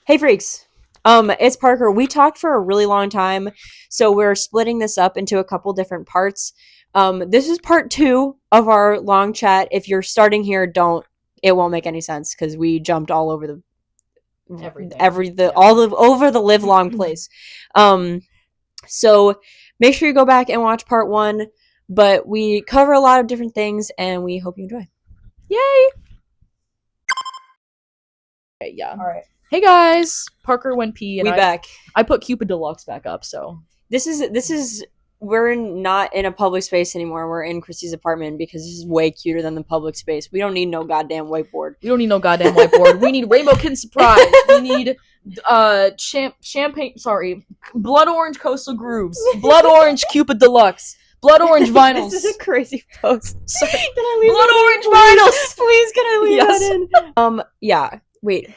Hey freaks. It's Parker. We talked for a really long time, so we're splitting this up into a couple different parts. This is part two of our long chat. If you're starting here, don't. It won't make any sense because we jumped all over the Everything. all of over the live long place. So make sure you go back and watch part one. But we cover a lot of different things, and we hope you enjoy. Yay! Okay, yeah. All right, Hey guys, Parker went pee, and we back. I put Cupid Deluxe back up. So This is we're not in a public space anymore. We're in Christy's apartment because this is way cuter than the public space. We don't need no goddamn whiteboard. we don't need no goddamn whiteboard. We need Rainbow Kitten Surprise. We need champagne. Sorry, Blood Orange Coastal Grooves. Blood Orange Cupid Deluxe. Blood Orange Vinyls. This is a crazy post. Sorry. Can I leave Blood that Orange in? Vinyls. Please, can I leave Yes. that in? Yeah. Wait.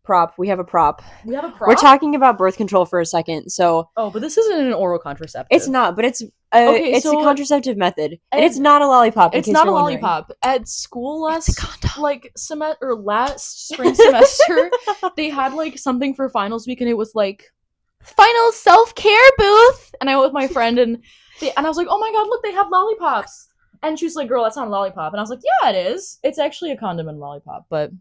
Prop. We have a prop. We have a prop. We're talking about birth control for a second. So Oh, but this isn't an oral contraceptive. it's not, but it's Okay, it's so- a contraceptive method, and and it's not a lollipop. It's not a lollipop. At school It's a condom. last spring semester, they had like something for finals week, and it was like final self-care booth. And I went with my friend, and I was like, oh my god, look, they have lollipops. And she was like, girl, that's not a lollipop. And I was like, yeah, it is. It's actually a condom and lollipop, but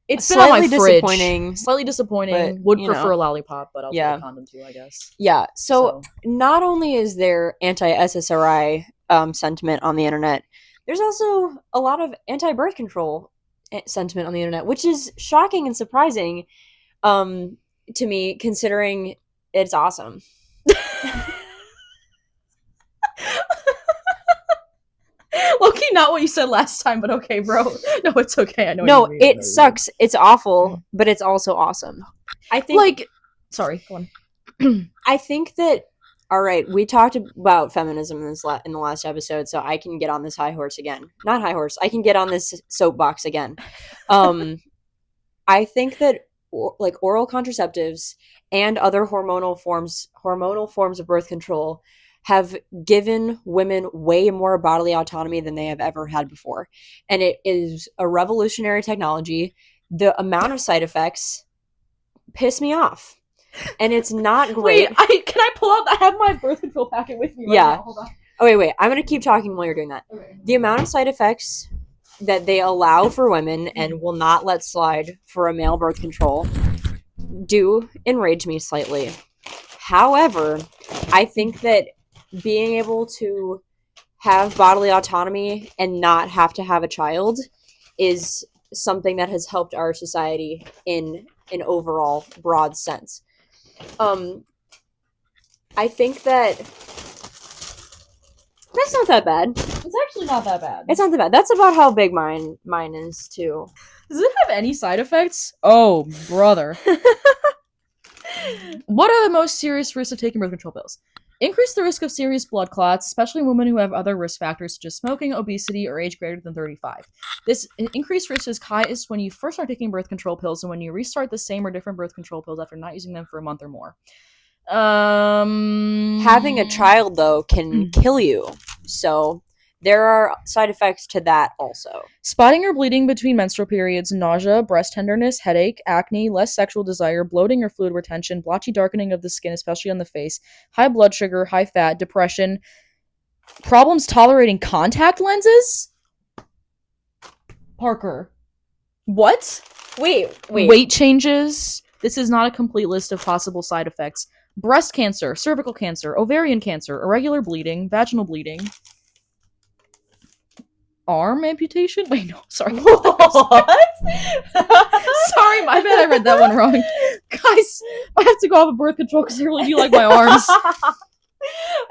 it's been on my Slightly fridge. disappointing. Slightly disappointing. But, Would you prefer know. a lollipop, but I'll Yeah. take a condom too, I guess. Yeah. So not only is there anti-SSRI sentiment on the internet, there's also a lot of anti-birth control sentiment on the internet, which is shocking and surprising to me, considering it's awesome. Low-key, not what you said last time, but okay, bro. No, it's okay. I know. No, what you mean. I know what it you sucks. It's awful, but it's also awesome. I think mean. Sorry, go on. I think that all right, we talked about feminism in in the last episode, so I can get on this high horse again. Not high horse. I can get on this soapbox again. I think that like oral contraceptives and other hormonal forms of birth control have given women way more bodily autonomy than they have ever had before. And it is a revolutionary technology. The amount of side effects piss me off. And it's not great. Wait, can I pull out? I have my birth control packet with me. Right Yeah. now. Hold on. Oh, wait. I'm going to keep talking while you're doing that. Okay. The amount of side effects that they allow for women and will not let slide for a male birth control do enrage me slightly. However, I think that being able to have bodily autonomy and not have to have a child is something that has helped our society in an overall broad sense. I think that that's not that bad. It's actually not that bad. It's not that bad. That's about how big mine is too. Does it have any side effects? Oh, brother. What are the most serious risks of taking birth control pills? Increase the risk of serious blood clots, especially in women who have other risk factors such as smoking, obesity, or age greater than 35. This increased risk is highest when you first start taking birth control pills and when you restart the same or different birth control pills after not using them for a month or more. Having a child, though, can kill you. So there are side effects to that also. Spotting or bleeding between menstrual periods, nausea, breast tenderness, headache, acne, less sexual desire, bloating or fluid retention, blotchy darkening of the skin, especially on the face, high blood sugar, high fat, depression, problems tolerating contact lenses? Parker. What? Wait. Weight changes. This is not a complete list of possible side effects. Breast cancer, cervical cancer, ovarian cancer, irregular bleeding, vaginal bleeding. Arm amputation? Wait, no, sorry. What? Sorry, my bad, I read that one wrong. Guys, I have to go off of birth control because I really do like my arms.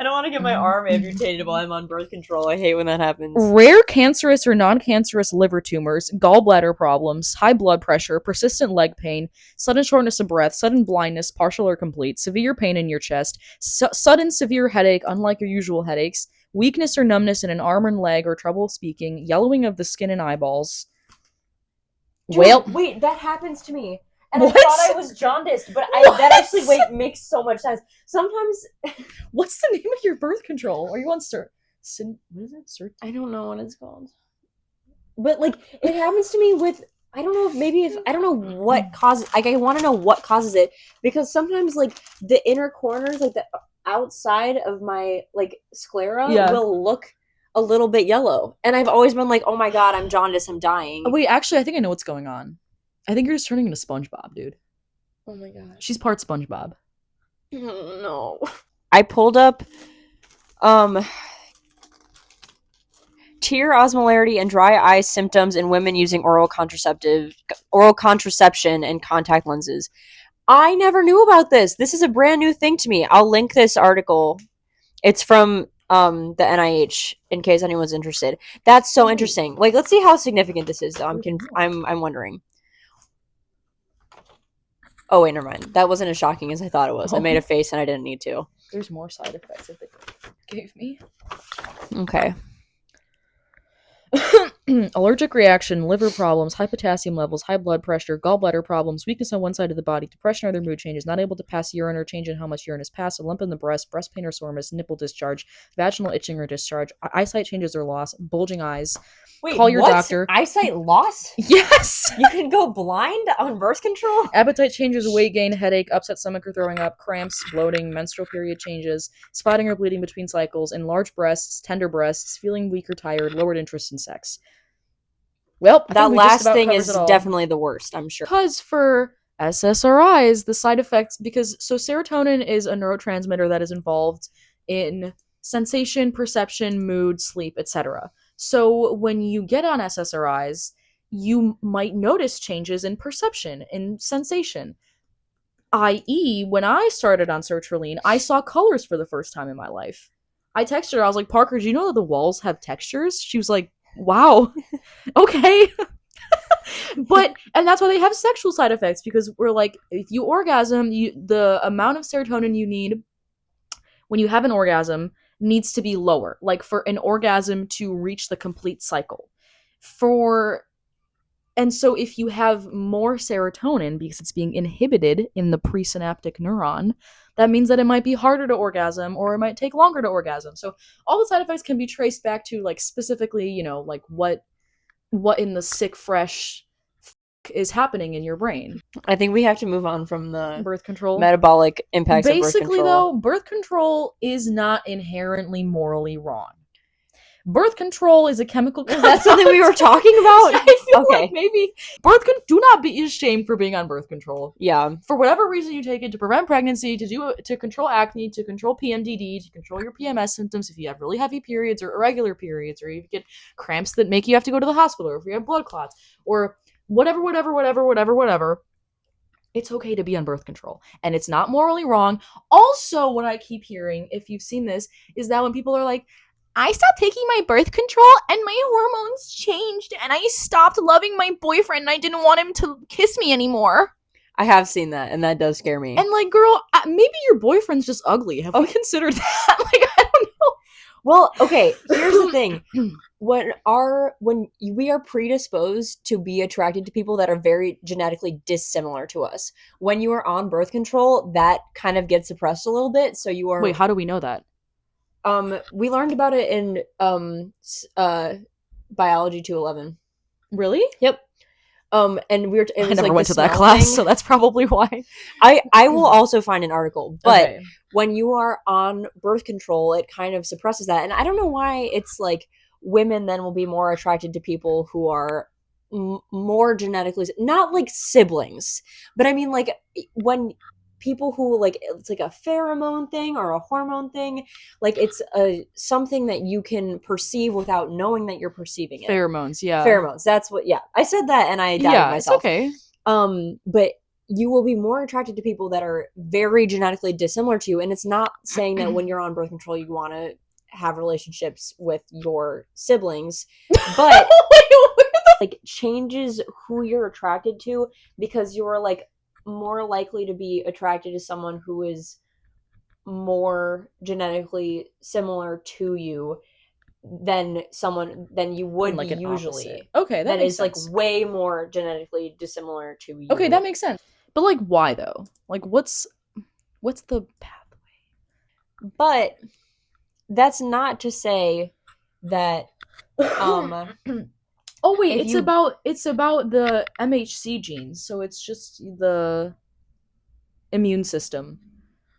I don't want to get my arm amputated while I'm on birth control. I hate when that happens. Rare cancerous or non-cancerous liver tumors, gallbladder problems, high blood pressure, persistent leg pain, sudden shortness of breath, sudden blindness, partial or complete, severe pain in your chest, sudden severe headache, unlike your usual headaches, weakness or numbness in an arm and leg or trouble speaking, yellowing of the skin and eyeballs. Dude, wait, that happens to me. And What? I thought I was jaundiced, but that actually makes so much sense. Sometimes What's the name of your birth control? Are you on what is it? I don't know what it's called. But like it happens to me with I don't know if I don't know what causes. Like, I want to know what causes it, because sometimes like the inner corners, like the outside of my like sclera, will look a little bit yellow, and I've always been like, oh my god, I'm jaundiced, I'm dying. Wait, actually, I think I know what's going on. I think you're just turning into SpongeBob, dude. Oh my god, she's part SpongeBob. No, I pulled up tear osmolarity and dry eye symptoms in women using oral contraception and contact lenses. I never knew about this. This is a brand new thing to me. I'll link this article. It's from the NIH in case anyone's interested. That's so interesting. Like, let's see how significant this is, though. I'm wondering. Oh wait, never mind. That wasn't as shocking as I thought it was. I made a face and I didn't need to. There's more side effects that they gave me. Okay. Allergic reaction, liver problems, high potassium levels, high blood pressure, gallbladder problems, weakness on one side of the body, depression or other mood changes, not able to pass urine or change in how much urine is passed, a lump in the breast pain or soreness, nipple discharge, vaginal itching or discharge, eyesight changes or loss, bulging eyes. Wait, call your doctor. Eyesight loss? Yes! You can go blind on birth control? Appetite changes, weight gain, headache, upset stomach or throwing up, cramps, bloating, menstrual period changes, spotting or bleeding between cycles, enlarged breasts, tender breasts, feeling weak or tired, lowered interest in sex. Well, that last thing is definitely the worst, I'm sure. Because for SSRIs, the side effects, so serotonin is a neurotransmitter that is involved in sensation, perception, mood, sleep, etc. So when you get on SSRIs, you might notice changes in perception, in sensation. I.e., when I started on sertraline, I saw colors for the first time in my life. I texted her, I was like, Parker, do you know that the walls have textures? She was like, wow, okay. And that's why they have sexual side effects, because we're like, if you orgasm, the amount of serotonin you need when you have an orgasm needs to be lower, like for an orgasm to reach the complete cycle. And so if you have more serotonin because it's being inhibited in the presynaptic neuron, that means that it might be harder to orgasm, or it might take longer to orgasm. So all the side effects can be traced back to like specifically, like what in the sick fresh is happening in your brain. I think we have to move on from the birth control metabolic impacts of birth control. Basically, though, birth control is not inherently morally wrong. Birth control is a chemical. Is that something we were talking about? I feel like maybe do not be ashamed for being on birth control. Yeah. For whatever reason you take it, to prevent pregnancy, to control acne, to control PMDD, to control your PMS symptoms if you have really heavy periods or irregular periods, or you get cramps that make you have to go to the hospital, or if you have blood clots, or whatever. It's okay to be on birth control, and it's not morally wrong. Also, what I keep hearing, if you've seen this, is that when people are like, I stopped taking my birth control and my hormones changed and I stopped loving my boyfriend and I didn't want him to kiss me anymore. I have seen that, and that does scare me. And like, girl, maybe your boyfriend's just ugly. Have we considered that? Like, I don't know. Well, okay, here's the thing. When we are predisposed to be attracted to people that are very genetically dissimilar to us, when you are on birth control, that kind of gets suppressed a little bit. So you are. Wait, how do we know that? We learned about it in Biology 211. Really? Yep. And I never went to that class, so that's probably why. I will also find an article, but when you are on birth control, it kind of suppresses that, and I don't know why. It's like women then will be more attracted to people who are more genetically, not like siblings, but I mean like when people who like, it's like a pheromone thing or a hormone thing, like it's something that you can perceive without knowing that you're perceiving it. Pheromones, yeah. Pheromones, that's what, yeah. I said that and I doubted myself. It's okay. But you will be more attracted to people that are very genetically dissimilar to you, and it's not saying that when you're on birth control you want to have relationships with your siblings, but like changes who you're attracted to, because you're like more likely to be attracted to someone who is more genetically similar to you than you would like be usually. Opposite. Okay, that makes sense. Like way more genetically dissimilar to you. Okay, that makes sense. But like, why though? Like, what's the pathway? But that's not to say that Oh wait, If it's about the MHC genes, so it's just the immune system.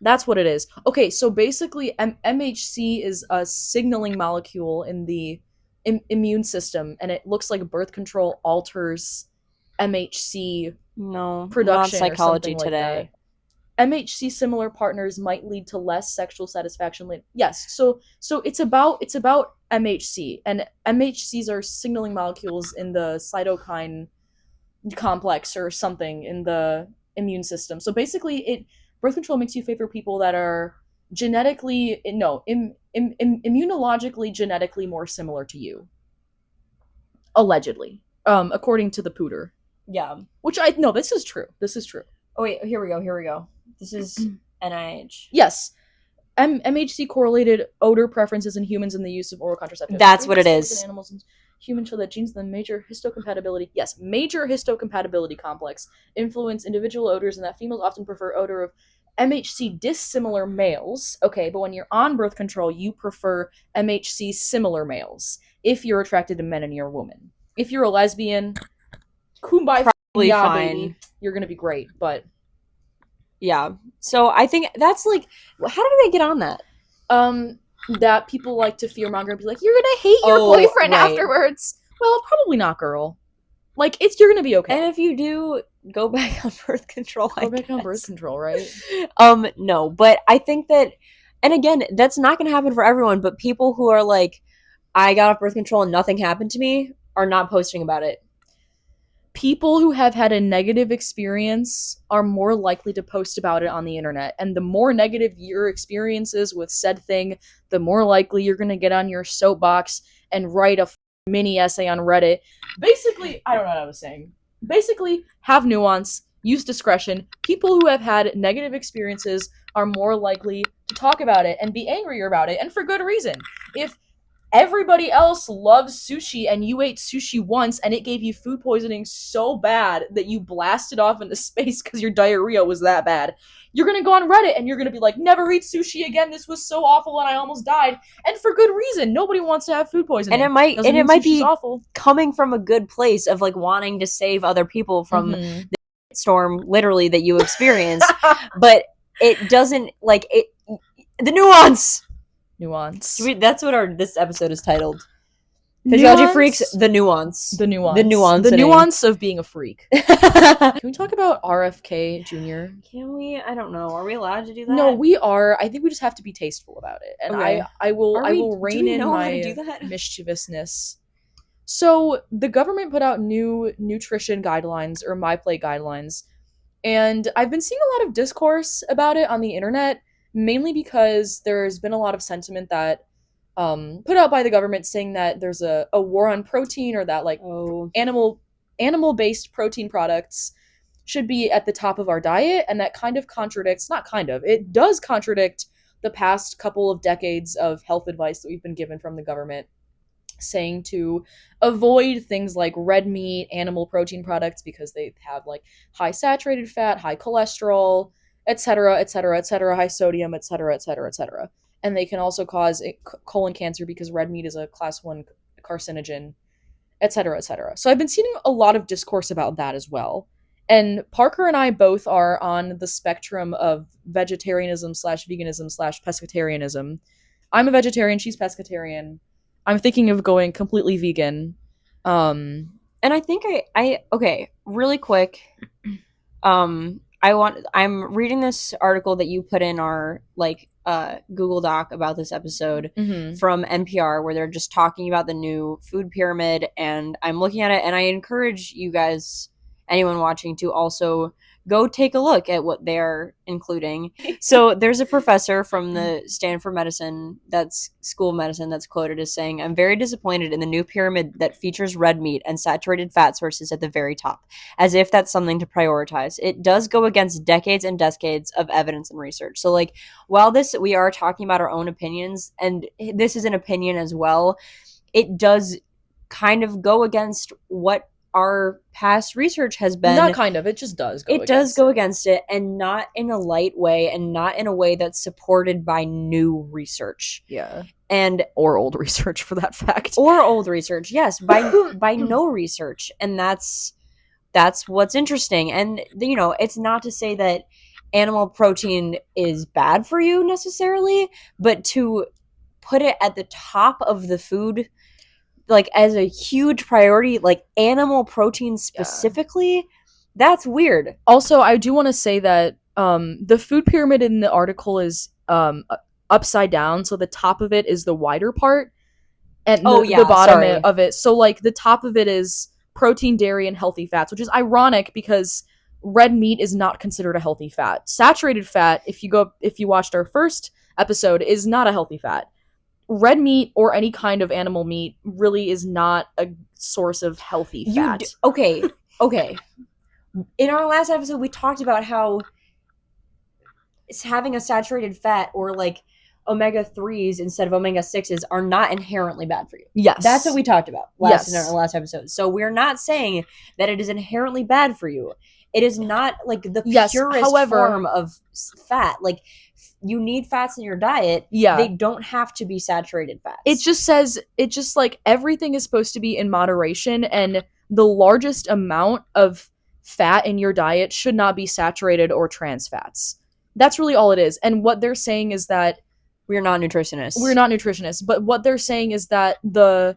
That's what it is. Okay, so basically, MHC is a signaling molecule in the immune system, and it looks like birth control alters MHC no, not production or psychology something like that. today. MHC similar partners might lead to less sexual satisfaction. Yes, so it's about MHC, and MHCs are signaling molecules in the cytokine complex or something in the immune system. So basically, it birth control makes you favor people that are genetically no immunologically genetically more similar to you, allegedly, according to the pooter. Yeah. Which I no, this is true. This is true. Oh wait, here we go. This is NIH. Yes. MHC correlated odor preferences in humans in the use of oral contraceptives. That's what it is. In animals and humans show that genes in the major histocompatibility, yes, major histocompatibility complex influence individual odors, and that females often prefer odor of MHC dissimilar males. Okay, but when you're on birth control, you prefer MHC similar males if you're attracted to men and you're a woman. If you're a lesbian, kumbaya, Probably yeah, fine. baby, you're gonna be great, but yeah. So I think that's like, how did they get on that? That people like to fear monger and be like, you're gonna hate your boyfriend afterwards. Well, probably not, girl. Like, you're gonna be okay. And if you do, go back on birth control. Go back on birth control, right? No, but I think that, and again, that's not gonna happen for everyone, but people who are like, I got off birth control and nothing happened to me, are not posting about it. People who have had a negative experience are more likely to post about it on the internet. And the more negative your experience is with said thing, the more likely you're going to get on your soapbox and write a mini essay on Reddit. Basically, I don't know what I was saying. Basically, have nuance, use discretion. People who have had negative experiences are more likely to talk about it and be angrier about it, and for good reason. If everybody else loves sushi and you ate sushi once and it gave you food poisoning so bad that you blasted off into space because your diarrhea was that bad, you're going to go on Reddit and you're going to be like, never eat sushi again, this was so awful and I almost died. And for good reason. Nobody wants to have food poisoning. And it might be awful. Coming from a good place of like wanting to save other people from the storm literally that you experienced. But it doesn't like it. The nuance. That's what this episode is titled. Physiology Phreaks, the nuance. The nuance of being a freak. Can we talk about RFK Jr.? Can we? I don't know. Are we allowed to do that? No, we are. I think we just have to be tasteful about it. And okay. I will rein in my mischievousness. So the government put out new nutrition guidelines, or My Plate guidelines, and I've been seeing a lot of discourse about it on the internet, mainly because there's been a lot of sentiment that put out by the government saying that there's a war on protein, or that like animal-based protein products should be at the top of our diet, and that kind of contradicts, not kind of, it does contradict the past couple of decades of health advice that we've been given from the government, saying to avoid things like red meat, animal protein products, because they have like high saturated fat, high cholesterol, etc., etc., etc., high sodium, etc., etc., etc. And they can also cause colon cancer because red meat is a class 1 carcinogen, etc., etc. So I've been seeing a lot of discourse about that as well. And Parker and I both are on the spectrum of vegetarianism / veganism / pescatarianism. I'm a vegetarian, she's pescatarian. I'm thinking of going completely vegan. And I think I okay, really quick. I'm reading this article that you put in our like Google Doc about this episode from NPR, where they're just talking about the new food pyramid, and I'm looking at it, and I encourage you guys, anyone watching, to also go take a look at what they're including. So there's a professor from the Stanford School of Medicine that's quoted as saying, "I'm very disappointed in the new pyramid that features red meat and saturated fat sources at the very top, as if that's something to prioritize. It does go against decades and decades of evidence and research." So like, while we are talking about our own opinions, and this is an opinion as well, it does kind of go against what our past research has been. Not kind of. It just does go It does go against it, and not in a light way, and not in a way that's supported by new research. Yeah. And or old research for that fact. Or old research, yes, by no research. And that's what's interesting. And it's not to say that animal protein is bad for you necessarily, but to put it at the top of the food, like as a huge priority, like animal protein specifically, that's weird. Also, I do want to say that the food pyramid in the article is upside down, so the top of it is the wider part, and the bottom of it. So like the top of it is protein, dairy, and healthy fats, which is ironic because red meat is not considered a healthy fat. Saturated fat, if you watched our first episode, is not a healthy fat. Red meat or any kind of animal meat really is not a source of healthy fat. Okay. In our last episode, we talked about how having a saturated fat or like omega-3s instead of omega-6s are not inherently bad for you. Yes. That's what we talked about in our last episode. So we're not saying that it is inherently bad for you. It is not like the purest form of fat. Like, you need fats in your diet. Yeah. They don't have to be saturated fats. It just like everything is supposed to be in moderation, and the largest amount of fat in your diet should not be saturated or trans fats. That's really all it is. And what they're saying is that we're not nutritionists. But what they're saying is that the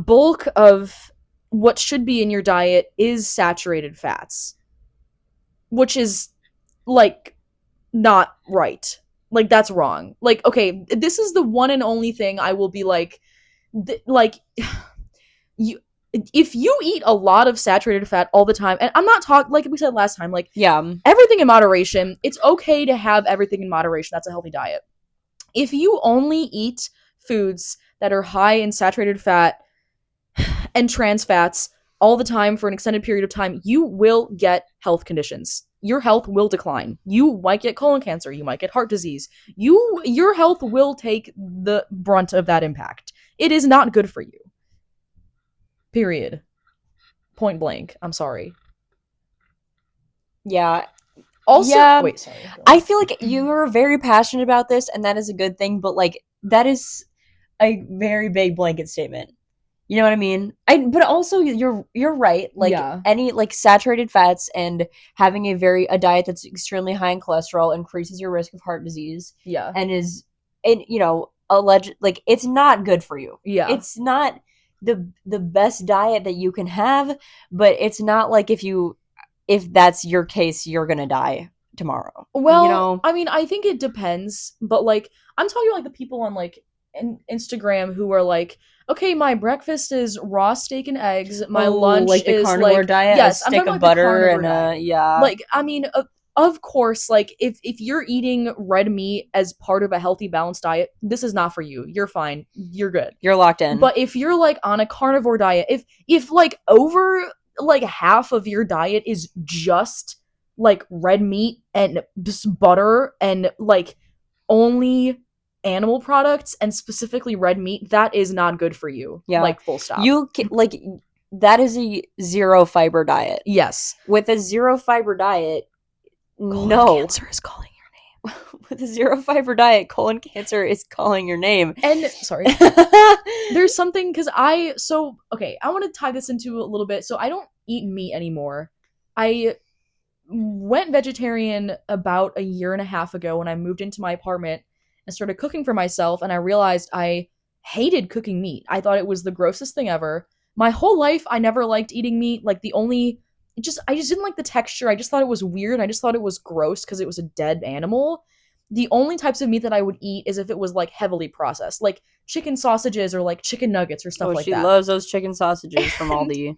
bulk of what should be in your diet is saturated fats, which is like not right. Like, that's wrong. Like, okay, this is the one and only thing I will be like you, if you eat a lot of saturated fat all the time, and I'm not talking, like we said last time, like, everything in moderation. It's okay to have everything in moderation. That's a healthy diet. If you only eat foods that are high in saturated fat and trans fats all the time for an extended period of time, you will get health conditions. Your health will decline. You might get colon cancer. You might get heart disease. Your health will take the brunt of that impact. It is not good for you. Period. Point blank. I'm sorry. Yeah. Also, wait, sorry. I feel like you are very passionate about this, and that is a good thing, but like, that is a very big blanket statement. You know what I mean? But also you're right. Like, any like saturated fats and having a diet that's extremely high in cholesterol increases your risk of heart disease. Yeah. And alleged, like, it's not good for you. Yeah. It's not the best diet that you can have, but it's not like if that's your case, you're gonna die tomorrow. Well, I mean, I think it depends, but like, I'm talking like the people on like Instagram who are like, okay, my breakfast is raw steak and eggs. My lunch like the is carnivore like diet, yes, a stick of butter and like, I mean, of course, like if you're eating red meat as part of a healthy, balanced diet, this is not for you. You're fine. You're good. You're locked in. But if you're like on a carnivore diet, if like over like half of your diet is just like red meat and just butter and like only animal products and specifically red meat, that is not good for you. Yeah. Like, full stop. That is a zero fiber diet. Yes. With a zero fiber diet, colon cancer is calling your name. With a zero fiber diet, colon cancer is calling your name. And sorry, there's something because I want to tie this into a little bit. So I don't eat meat anymore. I went vegetarian about a year and a half ago when I moved into my apartment and started cooking for myself, and I realized I hated cooking meat. I thought it was the grossest thing ever. My whole life, I never liked eating meat. Like, I just didn't like the texture. I just thought it was weird. I just thought it was gross because it was a dead animal. The only types of meat that I would eat is if it was like heavily processed, like chicken sausages or like chicken nuggets or stuff like that. She loves those chicken sausages from Aldi.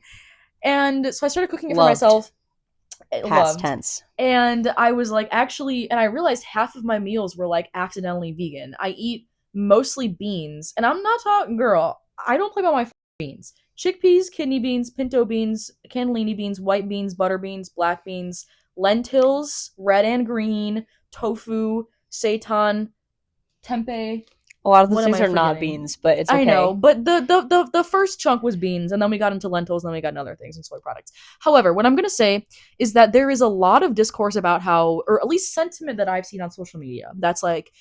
And so I started cooking it for myself. Past tense. And I was like, and I realized half of my meals were like accidentally vegan. I eat mostly beans, and I'm not talking, girl, I don't play by my beans. Chickpeas, kidney beans, pinto beans, cannellini beans, white beans, butter beans, black beans, lentils, red and green, tofu, seitan, tempeh. A lot of those What am things I are not forgetting? beans, but it's I know, okay. but the first chunk was beans, and then we got into lentils, and then we got into other things and soy products. However, what I'm gonna say is that there is a lot of discourse about how, or at least sentiment that I've seen on social media, that's like,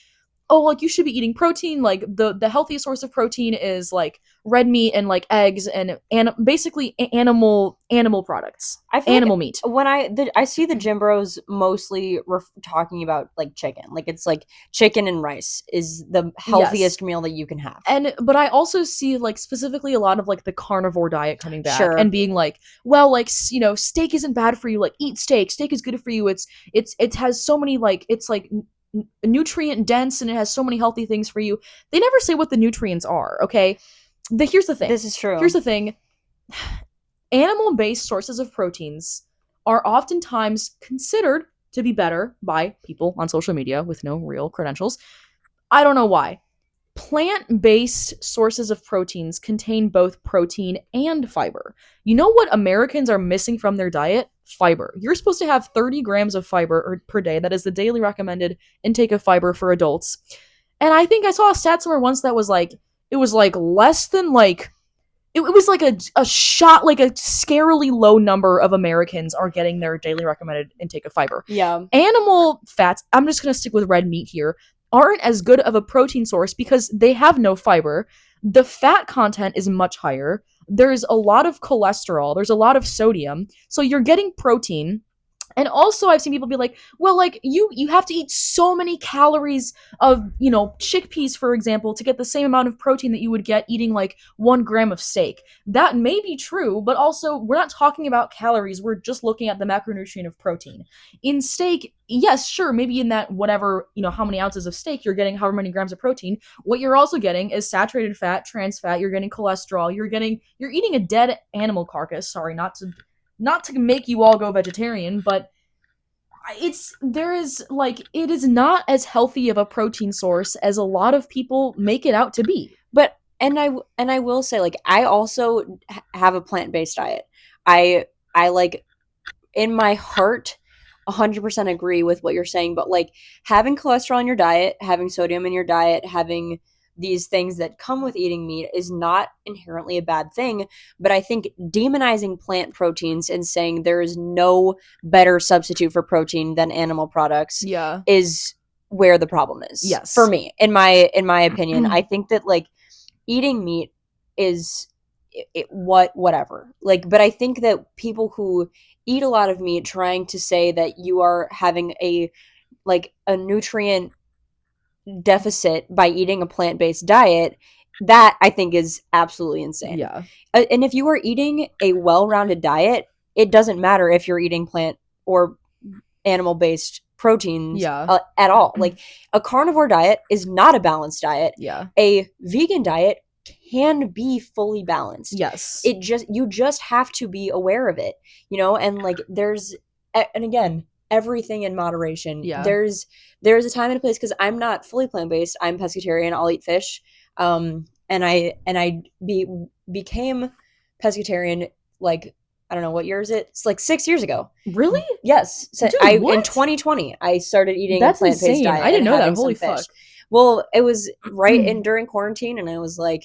oh, like you should be eating protein. Like the healthiest source of protein is like red meat and like eggs and basically animal products, I feel like animal meat. when I see the gym bros mostly talking about like chicken, like it's like chicken and rice is the Yes. healthiest meal that you can have. And but I also see like specifically a lot of like the carnivore diet coming back Sure. and being like, well, like steak isn't bad for you. Like eat steak. Steak is good for you. It has so many like it's like nutrient dense and it has so many healthy things for you. They never say what the nutrients are. Okay, here's the thing. This is true. Here's the thing. Animal based sources of proteins are oftentimes considered to be better by people on social media with no real credentials. I don't know why. Plant-based sources of proteins contain both protein and fiber. You know what Americans are missing from their diet? Fiber. You're supposed to have 30 grams of fiber per day. That is the daily recommended intake of fiber for adults. And I think I saw a stat somewhere once that was like, it was like less than like, it was like a shot, like a scarily low number of Americans are getting their daily recommended intake of fiber. Yeah. Animal fats, I'm just going to stick with red meat here, aren't as good of a protein source because they have no fiber. The fat content is much higher. There's a lot of cholesterol. There's a lot of sodium. So you're getting protein. And also I've seen people be like, well, like you have to eat so many calories of, chickpeas, for example, to get the same amount of protein that you would get eating like 1 gram of steak. That may be true, but also we're not talking about calories. We're just looking at the macronutrient of protein. In steak, yes, sure, maybe in that whatever, how many ounces of steak, you're getting however many grams of protein. What you're also getting is saturated fat, trans fat, you're getting cholesterol, you're eating a dead animal carcass. Sorry, not to make you all go vegetarian, but it is not as healthy of a protein source as a lot of people make it out to be. But I will say, like, I also have a plant-based diet. I like, in my heart, 100% agree with what you're saying, but like having cholesterol in your diet, having sodium in your diet, having these things that come with eating meat is not inherently a bad thing. But I think demonizing plant proteins and saying there is no better substitute for protein than animal products is where the problem is. Yes. For me, in my opinion, I think that like eating meat is whatever. Like, but I think that people who eat a lot of meat trying to say that you are having a nutrient deficit by eating a plant-based diet, that I think is absolutely insane. Yeah. And if you are eating a well-rounded diet, it doesn't matter if you're eating plant or animal-based proteins at all. Like, a carnivore diet is not a balanced diet. Yeah. A vegan diet can be fully balanced. Yes. You just have to be aware of it, and like and again, everything in moderation. Yeah. There's a time and a place, because I'm not fully plant-based. I'm pescatarian. I'll eat fish. And I became pescatarian, like, I don't know, what year is it? It's like 6 years ago. Really? Yes. So Dude, what? In 2020, I started eating That's a plant-based insane. diet. I didn't know that. Holy Holy fuck. Well, it was right in during quarantine, and I was like,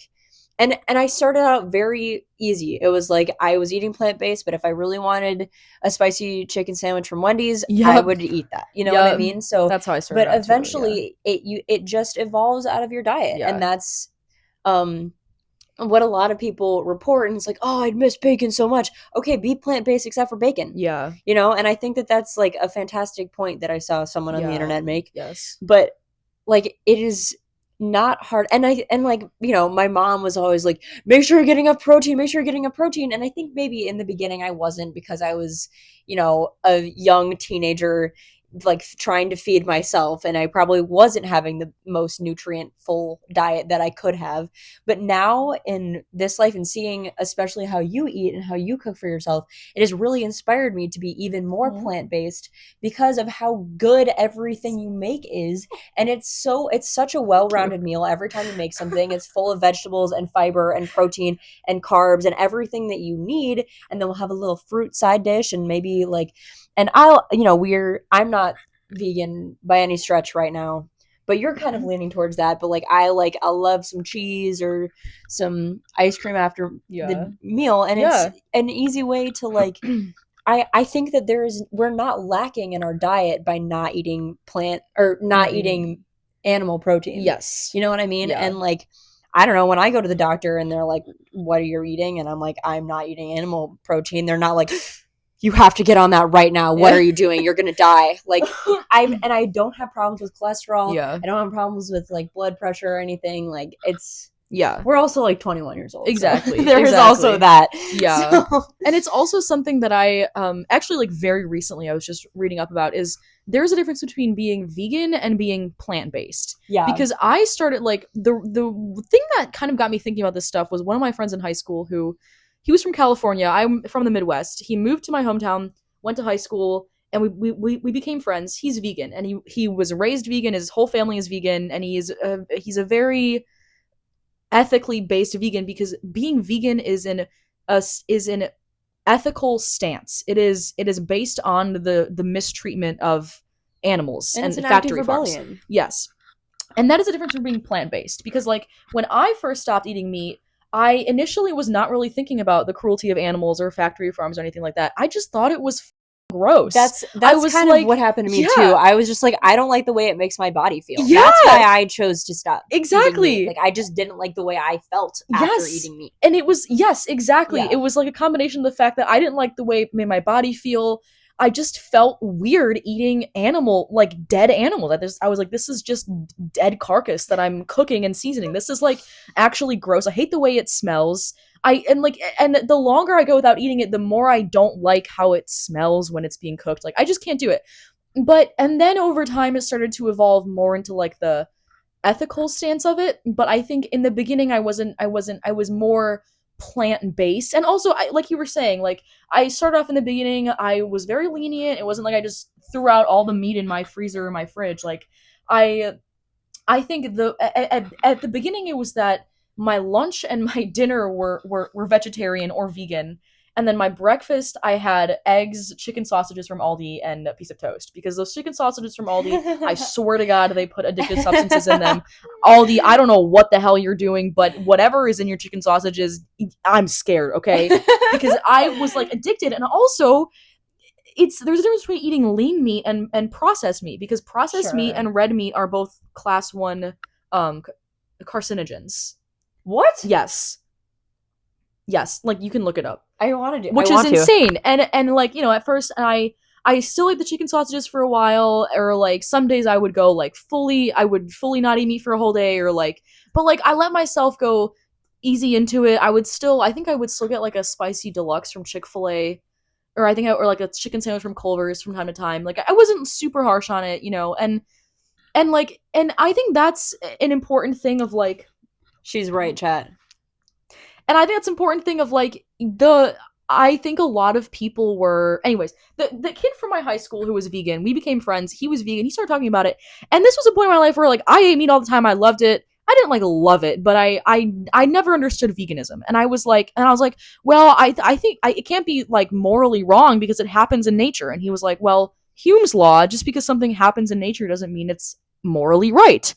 and I started out very easy. It was like I was eating plant-based, but if I really wanted a spicy chicken sandwich from Wendy's, I would eat that. You know what I mean? So that's how I started. But eventually, it just evolves out of your diet, and that's what a lot of people report. And it's like, oh, I'd miss bacon so much. Okay, be plant-based except for bacon. Yeah. And I think that that's like a fantastic point that I saw someone on the internet make. Yes. But like, it is not hard. And my mom was always like, make sure you're getting enough protein, and I think maybe in the beginning I wasn't, because I was a young teenager, like, trying to feed myself, and I probably wasn't having the most nutrient full diet that I could have. But now in this life, and seeing especially how you eat and how you cook for yourself, it has really inspired me to be even more plant-based, because of how good everything you make is. And it's such a well-rounded meal. Every time you make something, it's full of vegetables and fiber and protein and carbs and everything that you need. And then we'll have a little fruit side dish, and maybe like, and I'm not vegan by any stretch right now, but you're kind of leaning towards that. But like I love some cheese or some ice cream after the meal, and it's an easy way to like. I think that we're not lacking in our diet by not eating plant or not eating animal protein. Yes. You know what I mean? Yeah. And like, I don't know, when I go to the doctor and they're like, what are you eating? And I'm like, I'm not eating animal protein. They're not like, you have to get on that right now. What are you doing? You're going to die. Like I don't have problems with cholesterol. Yeah. I don't have problems with like blood pressure or anything. Like yeah. We're also like 21 years old. Exactly. So there is also that. Yeah. So. And it's also something that I actually like very recently I was just reading up about is there's a difference between being vegan and being plant-based. Yeah. Because I started like the thing that kind of got me thinking about this stuff was one of my friends in high school who he was from California. I'm from the Midwest. He moved to my hometown, went to high school, and we became friends. He's vegan and he was raised vegan. His whole family is vegan, and he's a very ethically based vegan because being vegan is an ethical stance. It is based on the mistreatment of animals and factory farms. Yes. And that is the difference from being plant-based because like when I first stopped eating meat, I initially was not really thinking about the cruelty of animals or factory farms or anything like that. I just thought it was gross. That's kind of what happened to me too. I was just like, I don't like the way it makes my body feel. Yeah. That's why I chose to stop. Exactly. Like I just didn't like the way I felt after eating meat. And it was exactly. Yeah. It was like a combination of the fact that I didn't like the way it made my body feel. I just felt weird eating dead animal. I was like, this is just dead carcass that I'm cooking and seasoning. This is like actually gross. I hate the way it smells. And the longer I go without eating it, the more I don't like how it smells when it's being cooked. Like I just can't do it. And then over time it started to evolve more into like the ethical stance of it. But I think in the beginning I was more plant-based. And also like you were saying, like I started off in the beginning, I was very lenient. It wasn't like I just threw out all the meat in my freezer or my fridge. Like I think at the beginning it was that my lunch and my dinner were vegetarian or vegan. And then my breakfast, I had eggs, chicken sausages from Aldi, and a piece of toast. Because those chicken sausages from Aldi, I swear to God, they put addictive substances in them. Aldi, I don't know what the hell you're doing, but whatever is in your chicken sausages, I'm scared, okay? Because I was, like, addicted. And also, there's a difference between eating lean meat and processed meat. Because processed meat and red meat are both class 1 carcinogens. What? Yes, like, you can look it up. I want to do, which is insane. And like, you know, at first I still ate the chicken sausages for a while, or like some days I would go like fully not eat meat for a whole day, or like, but like I let myself go easy into it. I think I would still get like a spicy deluxe from Chick-fil-A, or or like a chicken sandwich from Culver's from time to time. Like I wasn't super harsh on it, you know, and I think that's an important thing of like, she's right, chat. And I think that's an important thing of like I think a lot of people were, anyways, the kid from my high school who was vegan, we became friends. He was vegan. He started talking about it. And this was a point in my life where like I ate meat all the time. I loved it. I didn't like love it, but I never understood veganism. And I was like, well, I think it can't be like morally wrong because it happens in nature. And he was like, well, Hume's law, just because something happens in nature doesn't mean it's morally right.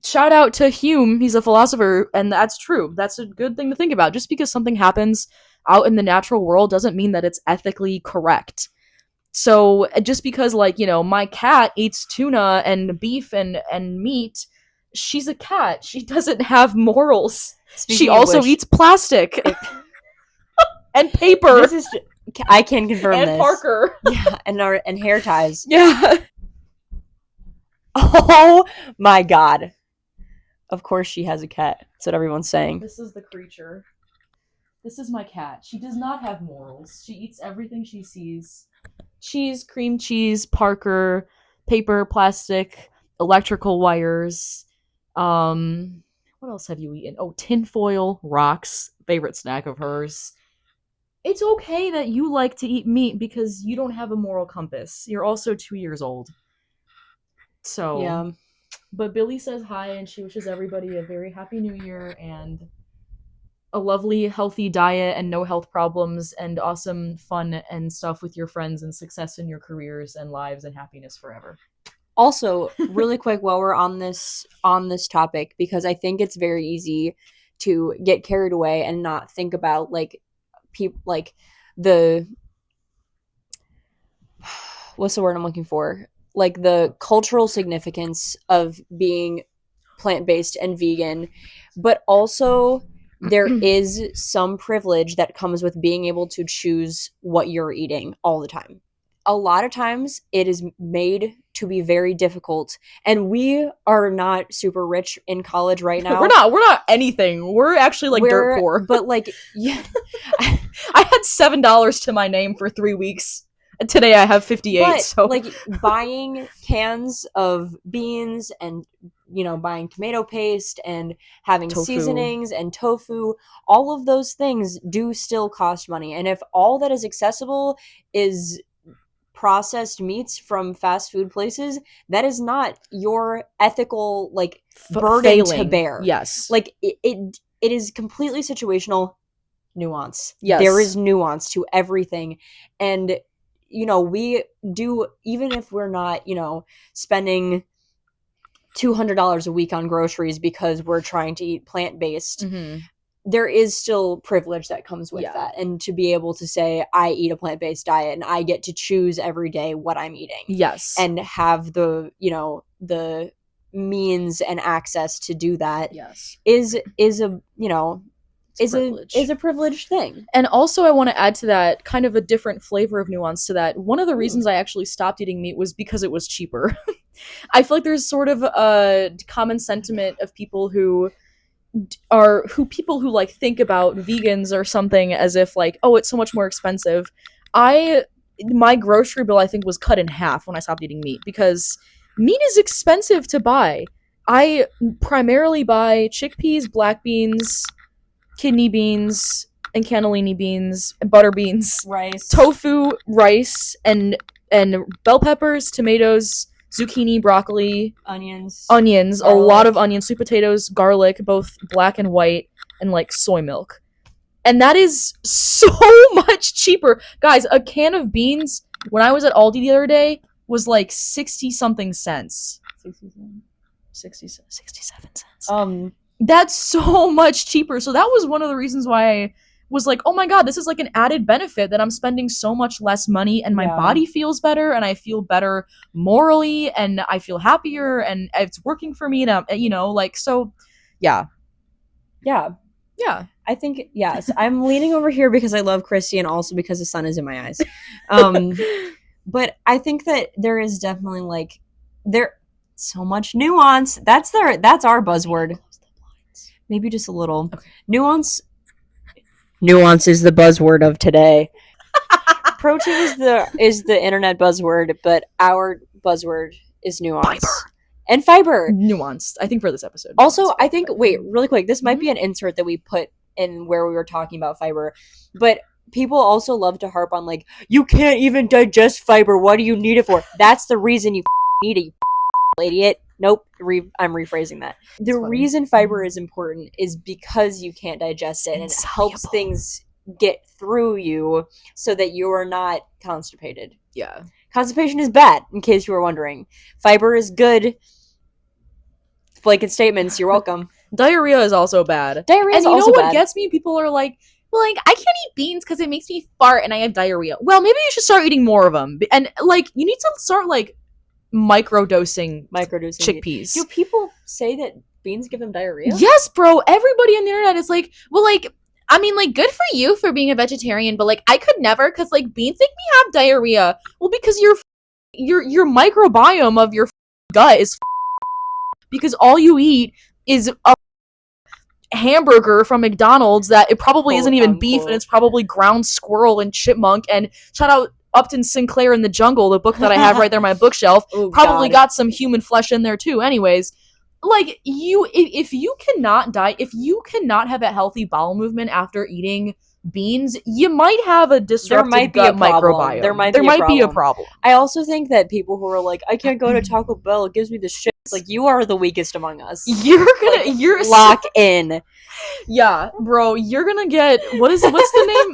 Shout out to Hume, he's a philosopher, and that's true. That's a good thing to think about. Just because something happens out in the natural world doesn't mean that it's ethically correct. So just because, like, you know, my cat eats tuna and beef and meat, she's a cat. She doesn't have morals. She also eats plastic and paper. I can confirm and this. And Parker. Yeah, and hair ties. Yeah. Oh my God. Of course she has a cat. That's what everyone's saying. This is the creature. This is my cat. She does not have morals. She eats everything she sees. Cheese, cream cheese, Parker, paper, plastic, electrical wires. What else have you eaten? Oh, tinfoil, rocks, favorite snack of hers. It's okay that you like to eat meat because you don't have a moral compass. You're also 2 years old. So, yeah. But Billie says hi, and she wishes everybody a very happy new year and a lovely, healthy diet and no health problems and awesome fun and stuff with your friends and success in your careers and lives and happiness forever. Also, really quick, while we're on this topic, because I think it's very easy to get carried away and not think about like people like the what's the word I'm looking for? Like the cultural significance of being plant-based and vegan, but also there is some privilege that comes with being able to choose what you're eating all the time. A lot of times it is made to be very difficult, and we are not super rich in college right now. We're not anything. We're actually like dirt poor. But like, yeah, I had $7 to my name for 3 weeks. And today I have 58. But so like buying cans of beans and buying tomato paste and having Tofu. seasonings and tofu, all of those things do still cost money. And if all that is accessible is processed meats from fast food places, that is not your ethical like burden to bear. Yes. Like it is completely situational. Nuance. Yes. There is nuance to everything. And we do, even if we're not, spending $200 a week on groceries because we're trying to eat plant-based, there is still privilege that comes with that. And to be able to say, I eat a plant-based diet and I get to choose every day what I'm eating. Yes. And have the, the means and access to do that is a, is a privileged thing. And also I want to add to that kind of a different flavor of nuance to that. One of the reasons I actually stopped eating meat was because it was cheaper. I feel like there's sort of a common sentiment of people who like think about vegans or something as if like, oh, it's so much more expensive. My grocery bill I think was cut in half when I stopped eating meat because meat is expensive to buy. I primarily buy chickpeas, black beans, kidney beans, and cannellini beans, and butter beans, rice, tofu, rice, and bell peppers, tomatoes, zucchini, broccoli, onions, garlic. A lot of onions, sweet potatoes, garlic, both black and white, and like soy milk. And that is so much cheaper. Guys, a can of beans, when I was at Aldi the other day, was like 60-something cents. 67 cents. That's so much cheaper. So that was one of the reasons why I was like, oh my god, this is like an added benefit that I'm spending so much less money and my body feels better and I feel better morally and I feel happier and it's working for me and so yeah. I think yes. I'm leaning over here because I love Christy and also because the sun is in my eyes. But I think that there is definitely like so much nuance. That's our buzzword. Maybe just a little. Okay. Nuance is the buzzword of today. Protein is the internet buzzword, but our buzzword is nuance. Fiber. Nuanced, I think, for this episode. Also, I think, wait, really quick, this might be an insert that we put in where we were talking about fiber, but people also love to harp on like, you can't even digest fiber, what do you need it for? That's the reason you need it, you idiot. Nope, I'm rephrasing that. The reason fiber is important is because you can't digest it and it helps things get through you so that you are not constipated. Yeah. Constipation is bad, in case you were wondering. Fiber is good. Blanket statements, you're welcome. Diarrhea is also bad. Diarrhea is also bad. And you know what gets me? People are like, well, like, I can't eat beans because it makes me fart and I have diarrhea. Well, maybe you should start eating more of them. And, like, you need to start, like, microdosing chickpeas. Do people say that beans give them diarrhea? Yes, bro. Everybody on the internet is like, well, like, I mean, like, good for you for being a vegetarian, but like, I could never because like beans make me have diarrhea. Well, because your microbiome of your gut is because all you eat is a hamburger from McDonald's that it probably isn't even beef and it's probably ground squirrel and chipmunk. And shout out Upton Sinclair in the Jungle, the book that I have right there on my bookshelf. Probably got some human flesh in there too. Anyways, like if you cannot have a healthy bowel movement after eating beans, you might have a disrupted gut microbiome. There might be a problem. I also think that people who are like, I can't go to Taco Bell, it gives me the shit. It's like, you are the weakest among us. You're lock in. Yeah, bro, you're gonna get what's the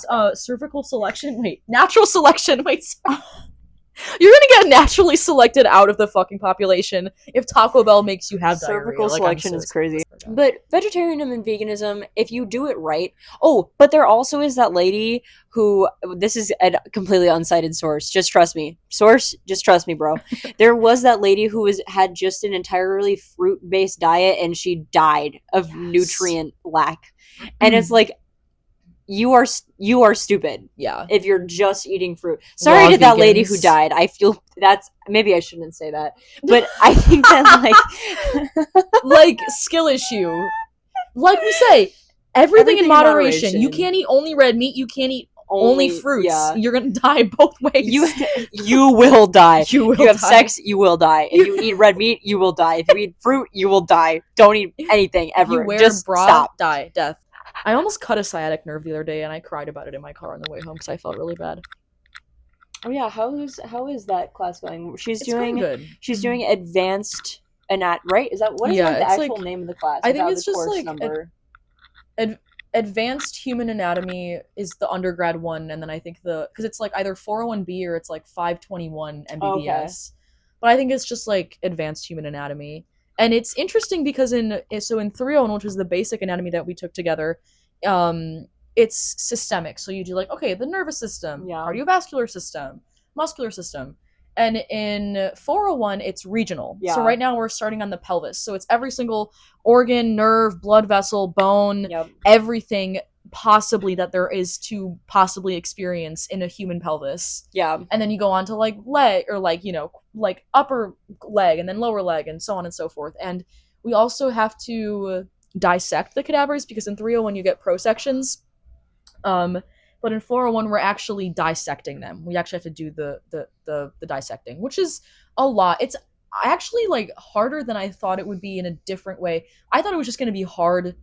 name? Cervical selection? Wait, natural selection. Wait. You're gonna get naturally selected out of the fucking population if Taco Bell makes you have Cervical diarrhea. selection is crazy. But vegetarianism and veganism, if you do it right. Oh, but there also is that lady who, this is a completely unsighted source. Just trust me. Source, just trust me, bro. There was that lady who had just an entirely fruit-based diet and she died of nutrient lack. And it's like, you are stupid. Yeah. If you're just eating fruit. Sorry to that lady who died. I feel that's, maybe I shouldn't say that. But I think that like skill issue. Like we say, everything in moderation. You can't eat only red meat. You can't eat only fruits. Yeah. You're gonna die both ways. You will die. You have sex, you will die. If you eat red meat, you will die. If you eat fruit, you will die. Don't eat anything ever. You wear just bra, stop. Die, death. I almost cut a sciatic nerve the other day, and I cried about it in my car on the way home because I felt really bad. Oh yeah, how is that class going? She's doing good. She's doing advanced right? Is that what is the actual name of the class? I think it's just like advanced human anatomy is the undergrad one, and then I think because it's like either 401B or it's like 521 MBBS. Okay. But I think it's just like advanced human anatomy. And it's interesting because in 301, which is the basic anatomy that we took together, it's systemic. So you do like, okay, the nervous system, cardiovascular system, muscular system. And in 401, it's regional. Yeah. So right now we're starting on the pelvis. So it's every single organ, nerve, blood vessel, bone, everything possibly that there is to possibly experience in a human pelvis. Yeah. And then you go on to like leg or like, like upper leg and then lower leg and so on and so forth. And we also have to dissect the cadavers because in 301 you get prosections. But in 401 we're actually dissecting them. We actually have to do the dissecting, which is a lot. It's actually like harder than I thought it would be in a different way. I thought it was just going to be hard,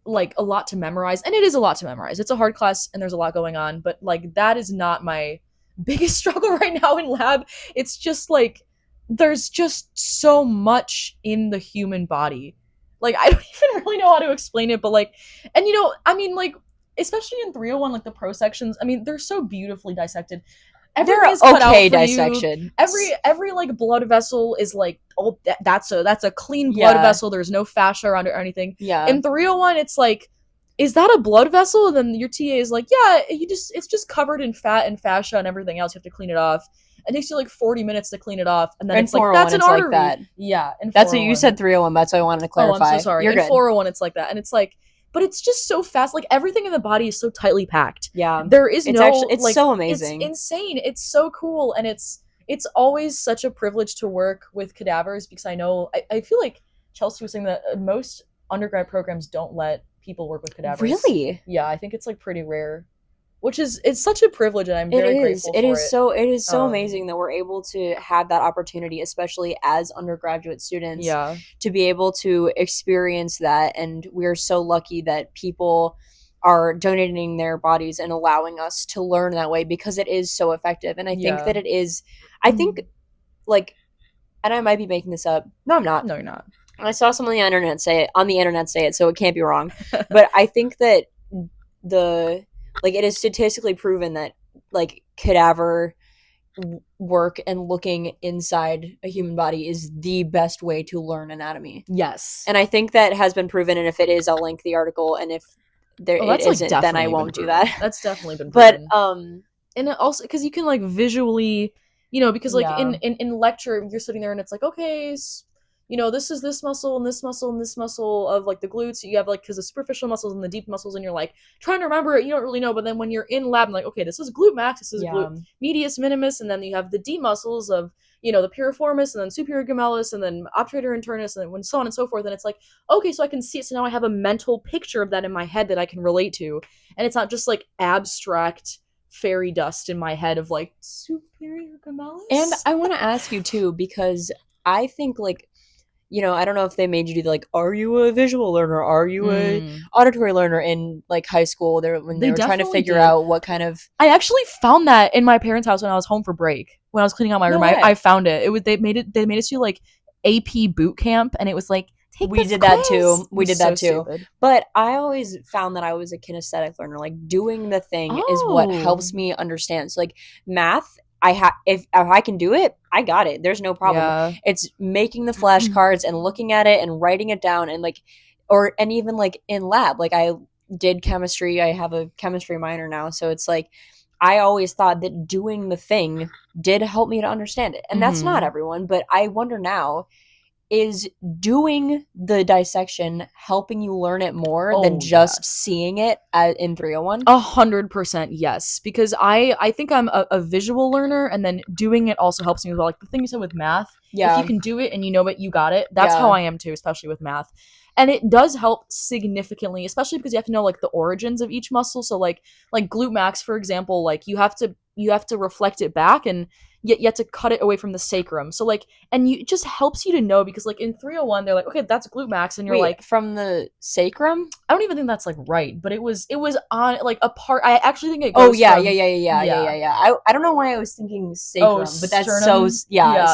like a lot to memorize, and it is a lot to memorize. It's a hard class and there's a lot going on, but like that is not my biggest struggle right now in lab. It's just like there's just so much in the human body. Like I don't even really know how to explain it, but like, and I mean, like especially in 301, like the pro sections, I mean, they're so beautifully dissected. Everything is cut out for dissection. Every like blood vessel is like, oh, that's a clean blood vessel. There's no fascia around it or anything. Yeah. In 301, it's like, is that a blood vessel? And then your TA is like, yeah, it's just covered in fat and fascia and everything else. You have to clean it off. It takes you like 40 minutes to clean it off, and then it's like that's an artery. Like that. Yeah. That's what you said. 301. That's what I wanted to clarify. Oh, I'm so sorry. You're in good. 401, it's like that, and it's like. But it's just so fast. Like everything in the body is so tightly packed. Yeah, there is it's like, so amazing. It's insane. It's so cool, and it's always such a privilege to work with cadavers because I know I feel like Chelsea was saying that most undergrad programs don't let people work with cadavers. Really? Yeah, I think it's like pretty rare. Which is it's such a privilege, and I'm very grateful for it. It is so amazing that we're able to have that opportunity, especially as undergraduate students, to be able to experience that. And we're so lucky that people are donating their bodies and allowing us to learn that way because it is so effective. And I think that it is. I think, like, and I might be making this up. No, I'm not. No, you're not. I saw someone on the internet say it, so it can't be wrong. But I think that it is statistically proven that like cadaver work and looking inside a human body is the best way to learn anatomy. Yes. And I think that has been proven, and if it is, I'll link the article, and if it isn't, then I won't do that. That's definitely been proven. But and it also because you can like visually, because like in lecture you're sitting there and it's like, okay, this is this muscle and this muscle and this muscle of like the glutes. You have like, because the superficial muscles and the deep muscles, and you're like trying to remember it. You don't really know. But then when you're in lab, I'm like, okay, this is glute max, this is glute medius minimus, and then you have the deep muscles of, the piriformis and then superior gemellus and then obturator internus and then so on and so forth. And it's like, okay, so I can see it. So now I have a mental picture of that in my head that I can relate to. And it's not just like abstract fairy dust in my head of like superior gemellus. And I want to ask you too, because I think like, I don't know if they made you do like, are you a visual learner? Are you a auditory learner in like high school? When they were trying to figure out what kind of. I actually found that in my parents' house when I was home for break. When I was cleaning out my room, I found it. They made us do like AP boot camp, and it was like we did that too. We did that too. Stupid. But I always found that I was a kinesthetic learner. Like doing the thing is what helps me understand. So like math if I can do it, I got it. There's no problem. Yeah. It's making the flashcards and looking at it and writing it down and like, or and even like in lab, like I did chemistry. I have a chemistry minor now, so it's like I always thought that doing the thing did help me to understand it, and that's not everyone. But I wonder now, is doing the dissection helping you learn it more than just seeing it in 301? 100% yes, because I think I'm a visual learner, and then doing it also helps me as well. Like the thing you said with math, if you can do it and you know it, you got it. That's how I am too, especially with math. And it does help significantly, especially because you have to know like the origins of each muscle. So like glute max, for example, like you have to reflect it back, and yet you have to cut it away from the sacrum. So like, and it just helps you to know, because like in 301 they're like, okay, that's glute max, and you're like, from the sacrum? I don't even think that's like right, but it was on like a part. I actually think it Oh goes yeah, from, yeah. I don't know why I was thinking sacrum, but that's sternum? so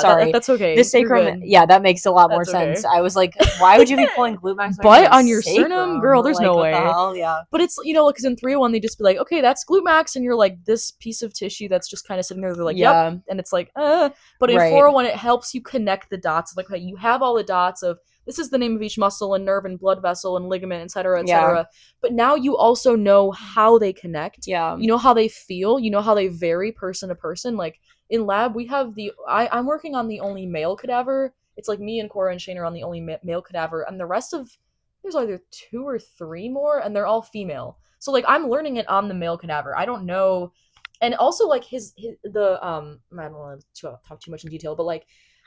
sorry. That's okay. The sacrum, that makes a lot more sense. I was like, why would you be pulling glute max? But on your sternum, girl, there's like, no what way. The hell? Yeah. But it's, because in 301 they just be like, okay, that's glute max, and you're like, this piece of tissue that's just kind of sitting there. They're like, yep, and it's like, But in 401 it helps you connect the dots. Like, okay, you have all the dots of, this is the name of each muscle and nerve and blood vessel and ligament, etc., etc. But now you also know how they connect. Yeah. You know how they feel. You know how they vary person to person. Like in lab, we have I'm working on the only male cadaver. It's like me and Cora and Shane are on the only male cadaver, and the rest of, there's either 2 or 3 more, and they're all female. So like I'm learning it on the male cadaver. I don't know. And also like I don't want to talk too much in detail, but like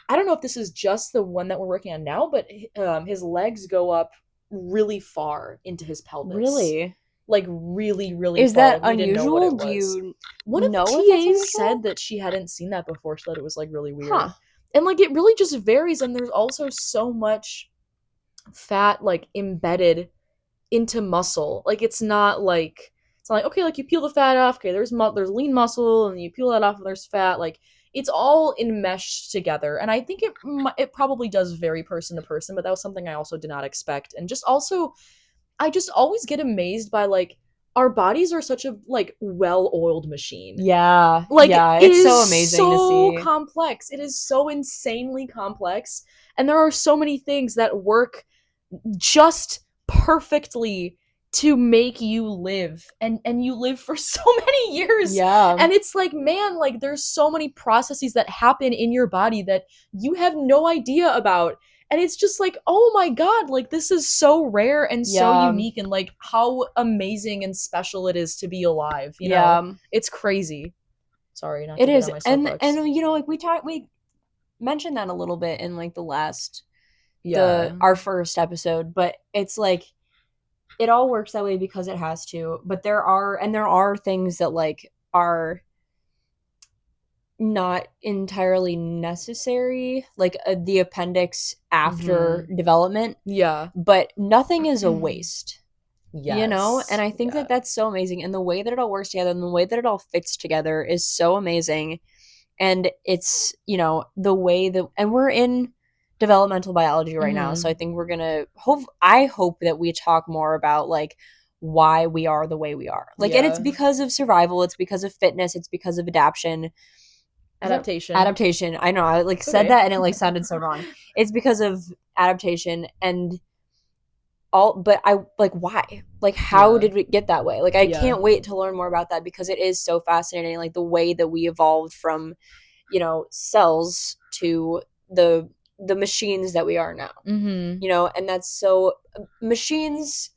I don't know if this is just the one that we're working on now, but his legs go up really far into his pelvis. Really? Like really, really is far. That unusual? Do you one of the TAs said that she hadn't seen that before. She thought it was like really weird. And like it really just varies, and there's also so much fat like embedded into muscle. Like it's not like okay, like you peel the fat off, okay, there's lean muscle, and you peel that off and there's fat. Like it's all enmeshed together, and I think it probably does vary person to person, but that was something I also did not expect. And just also, I just always get amazed by like our bodies are such a like well-oiled machine. Yeah. Like it's so amazing to see. Complex. It is so insanely complex, and there are so many things that work just perfectly to make you live, and you live for so many years. And it's like, man, like there's so many processes that happen in your body that you have no idea about, and it's just like, oh my god, like this is so rare and so unique, and like how amazing and special it is to be alive, you know? It's crazy. Sorry, not to get on my soapbox. And like we mentioned that a little bit in like the last our first episode, but it's like it all works that way because it has to. But there are things that like are not entirely necessary, like the appendix after development. But nothing is a waste. You know, and I think that that's so amazing, and the way that it all works together and the way that it all fits together is so amazing. And it's, the way that, and we're in developmental biology right now, so I think we're gonna I hope that we talk more about like why we are the way we are, like, and it's because of survival, it's because of fitness, it's because of adaptation. I know I like said that and it like sounded so wrong. It's because of adaptation and all, but I like, why, like, how did we get that way? Like, I can't wait to learn more about that, because it is so fascinating, like the way that we evolved from cells to the machines that we are now. And that's so machines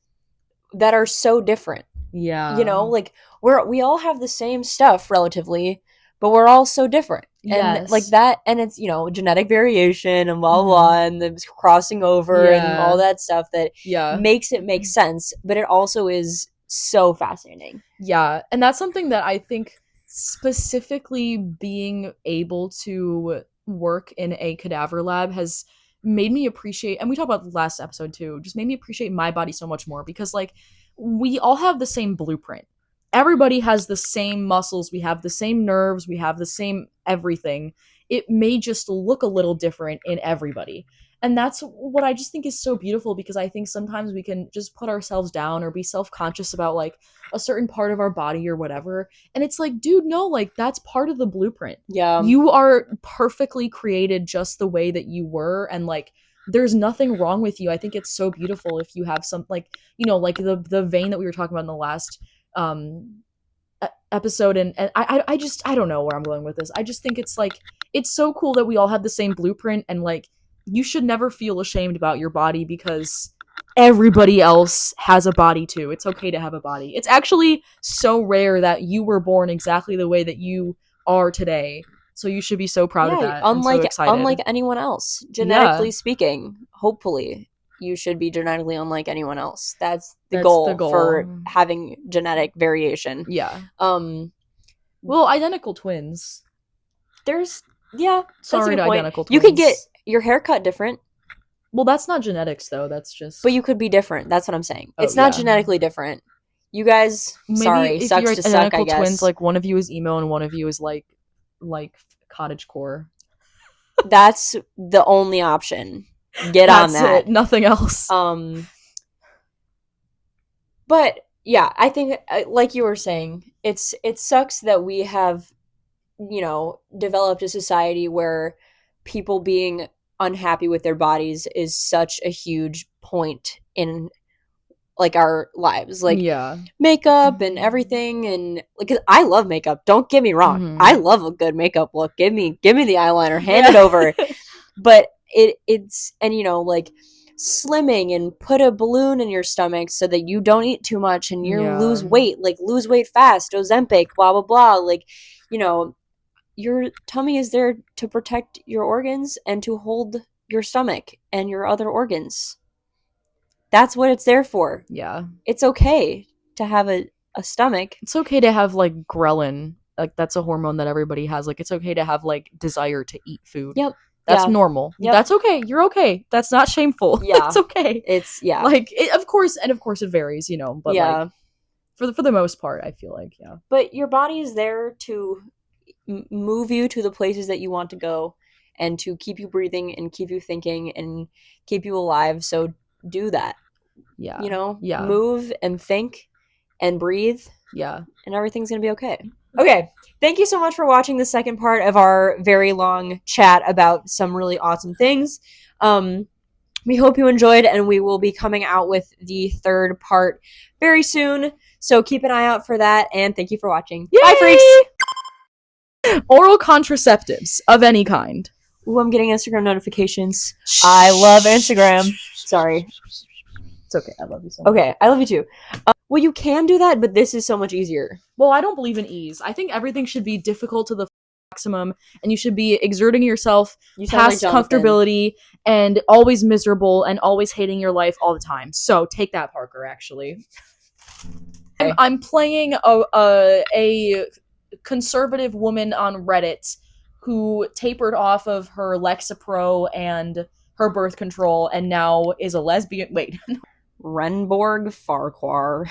that are so different. Like we all have the same stuff relatively, but we're all so different. And like that, and it's genetic variation and blah blah, and the crossing over and all that stuff that makes it make sense, but it also is so fascinating. And that's something that I think, specifically being able to work in a cadaver lab has made me appreciate, and we talked about the last episode too, just made me appreciate my body so much more, because like we all have the same blueprint. Everybody has the same muscles, we have the same nerves, we have the same everything. It may just look a little different in everybody. And that's what I just think is so beautiful, because I think sometimes we can just put ourselves down or be self-conscious about like a certain part of our body or whatever. And it's like, dude, no, like that's part of the blueprint. Yeah. You are perfectly created just the way that you were, and like there's nothing wrong with you. I think it's so beautiful if you have some like, like the vein that we were talking about in the last episode. And I just, I don't know where I'm going with this. I just think it's like, it's so cool that we all have the same blueprint, and like you should never feel ashamed about your body, because everybody else has a body too. It's okay to have a body. It's actually so rare that you were born exactly the way that you are today. So you should be so proud of that, and so excited. Unlike anyone else, genetically speaking, hopefully you should be genetically unlike anyone else. That's the goal for having genetic variation. Yeah. Well, identical twins. There's sorry to identical twins. You could get your hair cut different. Well, that's not genetics though. That's just. But you could be different. That's what I'm saying. It's not genetically different. You guys, maybe sorry, if sucks you're to suck, I guess. Twins, like one of you is emo and one of you is like cottagecore. That's the only option. Get on that. It, nothing else. But yeah, I think like you were saying, it sucks that we have, developed a society where people being unhappy with their bodies is such a huge point in like our lives, like makeup and everything. And like, I love makeup, don't get me wrong. I love a good makeup look. Give me the eyeliner, hand it over. But it's and like slimming and put a balloon in your stomach so that you don't eat too much and you lose weight fast, Ozempic, blah blah blah. Like, your tummy is there to protect your organs and to hold your stomach and your other organs. That's what it's there for. Yeah. It's okay to have a stomach. It's okay to have like ghrelin. Like that's a hormone that everybody has. Like it's okay to have like desire to eat food. Yep. That's normal. Yep. That's okay. You're okay. That's not shameful. Yeah. It's okay. It's like of course it varies, but like for the most part, I feel like But your body is there to move you to the places that you want to go, and to keep you breathing and keep you thinking and keep you alive. So do that. Move and think and breathe, and everything's gonna be okay. Thank you so much for watching the second part of our very long chat about some really awesome things. We hope you enjoyed, and we will be coming out with the third part very soon, so keep an eye out for that. And thank you for watching. Yay! Bye, freaks. Oral contraceptives of any kind. Ooh, I'm getting Instagram notifications. I love Instagram. Sorry. It's okay. I love you so much. Okay, I love you too. Well, you can do that, but this is so much easier. Well, I don't believe in ease. I think everything should be difficult to the maximum, and you should be exerting yourself past comfortability and always miserable and always hating your life all the time. So take that, Parker, actually. Okay. I'm playing a conservative woman on Reddit who tapered off of her Lexapro and her birth control and now is a lesbian. Wait. Renborg Farquhar.